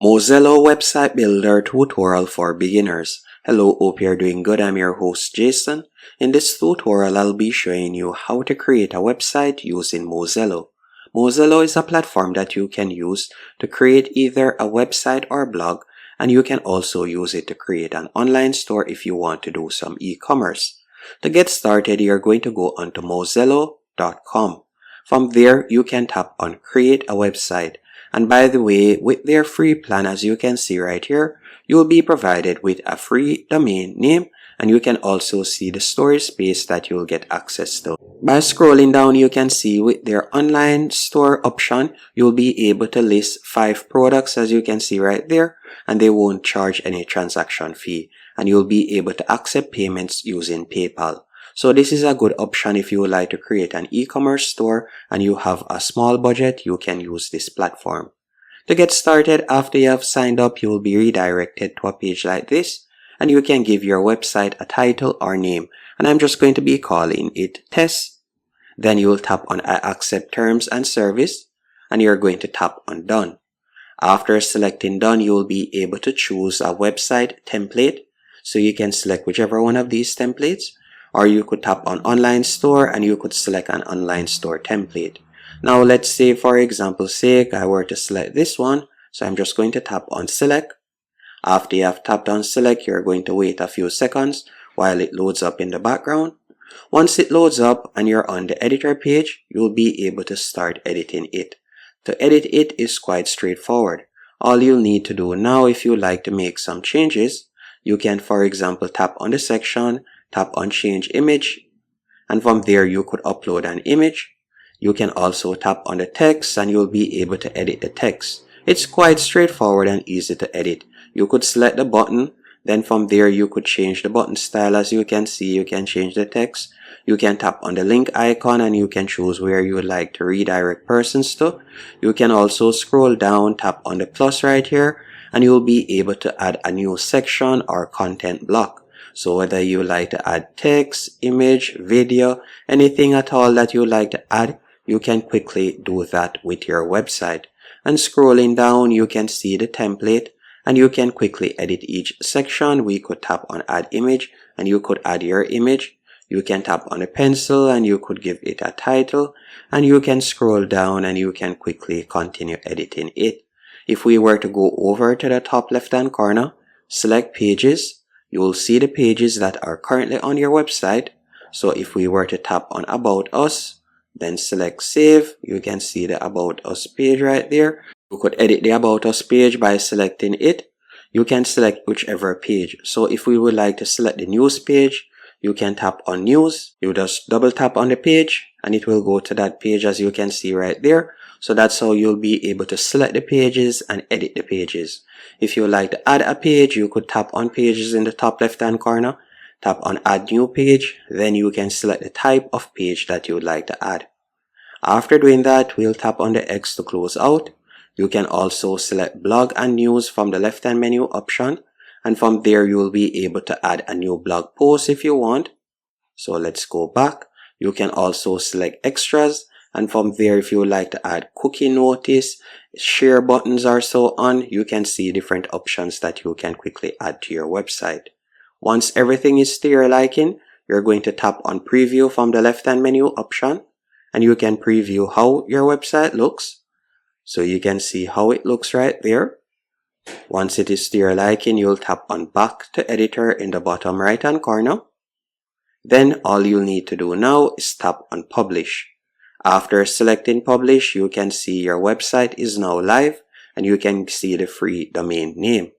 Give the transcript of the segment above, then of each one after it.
Mozello website builder tutorial for beginners. Hello, hope you're doing good. I'm your host Jason. In this tutorial, I'll be showing you how to create a website using Mozello. Mozello is a platform that you can use to create either a website or blog, and you can also use it to create an online store if you want to do some e-commerce. To get started, you're going to go onto mozello.com. From there, you can tap on create a website. And by the way, with their free plan, as you can see right here, you'll be provided with a free domain name, and you can also see the storage space that you'll get access to. By scrolling down, you can see with their online store option, you'll be able to list 5 products, as you can see right there, and they won't charge any transaction fee, and you'll be able to accept payments using PayPal. So this is a good option if you would like to create an e-commerce store and you have a small budget. You can use this platform. To get started, after you have signed up, you will be redirected to a page like this, and you can give your website a title or name, and I'm just going to be calling it Test. Then you will tap on I accept terms and service, and you're going to tap on Done. After selecting Done, you will be able to choose a website template, so you can select whichever one of these templates. Or you could tap on online store and you could select an online store template. Now let's say for example's sake I were to select this one, so I'm just going to tap on select. After you have tapped on select, you're going to wait a few seconds while it loads up in the background. Once it loads up and you're on the editor page, you'll be able to start editing it. To edit it is quite straightforward. All you'll need to do now, if you like to make some changes, you can for example tap on the section, tap on change image, and from there you could upload an image. You can also tap on the text and you'll be able to edit the text. It's quite straightforward and easy to edit. You could select the button, then from there you could change the button style. As you can see, you can change the text. You can tap on the link icon and you can choose where you would like to redirect persons to. You can also scroll down, tap on the plus right here, and you'll be able to add a new section or content block. So whether you like to add text, image, video, anything at all that you like to add, you can quickly do that with your website. And scrolling down, you can see the template and you can quickly edit each section. We could tap on add image and you could add your image. You can tap on a pencil and you could give it a title, and you can scroll down and you can quickly continue editing it. If we were to go over to the top left hand corner, select pages, you will see the pages that are currently on your website. So if we were to tap on About Us, then select Save, you can see the About Us page right there. You could edit the About Us page by selecting it. You can select whichever page. So if we would like to select the News page, you can tap on News. You just double tap on the page and it will go to that page, as you can see right there. So that's how you'll be able to select the pages and edit the pages. If you would like to add a page, you could tap on pages in the top left hand corner, tap on add new page, then you can select the type of page that you would like to add. After doing that, we'll tap on the X to close out. You can also select blog and news from the left hand menu option, and from there you will be able to add a new blog post if you want. So let's go back. You can also select extras, and from there if you would like to add cookie notice, share buttons or so on, you can see different options that you can quickly add to your website. Once everything is to your liking, you're going to tap on preview from the left hand menu option, and you can preview how your website looks. So you can see how it looks right there. Once it is to your liking, you'll tap on back to editor in the bottom right hand corner. Then all you'll need to do now is tap on publish. After selecting publish, you can see your website is now live and you can see the free domain name.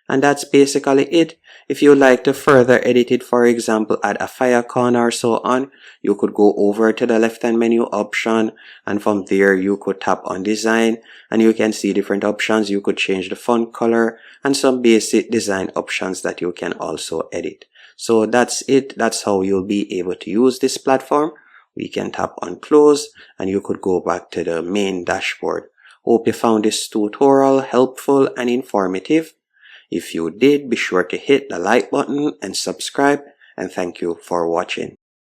And that's basically it. If you like to further edit it, for example, add a icon or so on, you could go over to the left hand menu option, and from there you could tap on design and you can see different options. You could change the font color and some basic design options that you can also edit. So that's it. That's how you'll be able to use this platform. We can tap on close and you could go back to the main dashboard. Hope you found this tutorial helpful and informative. If you did, be sure to hit the like button and subscribe, and thank you for watching.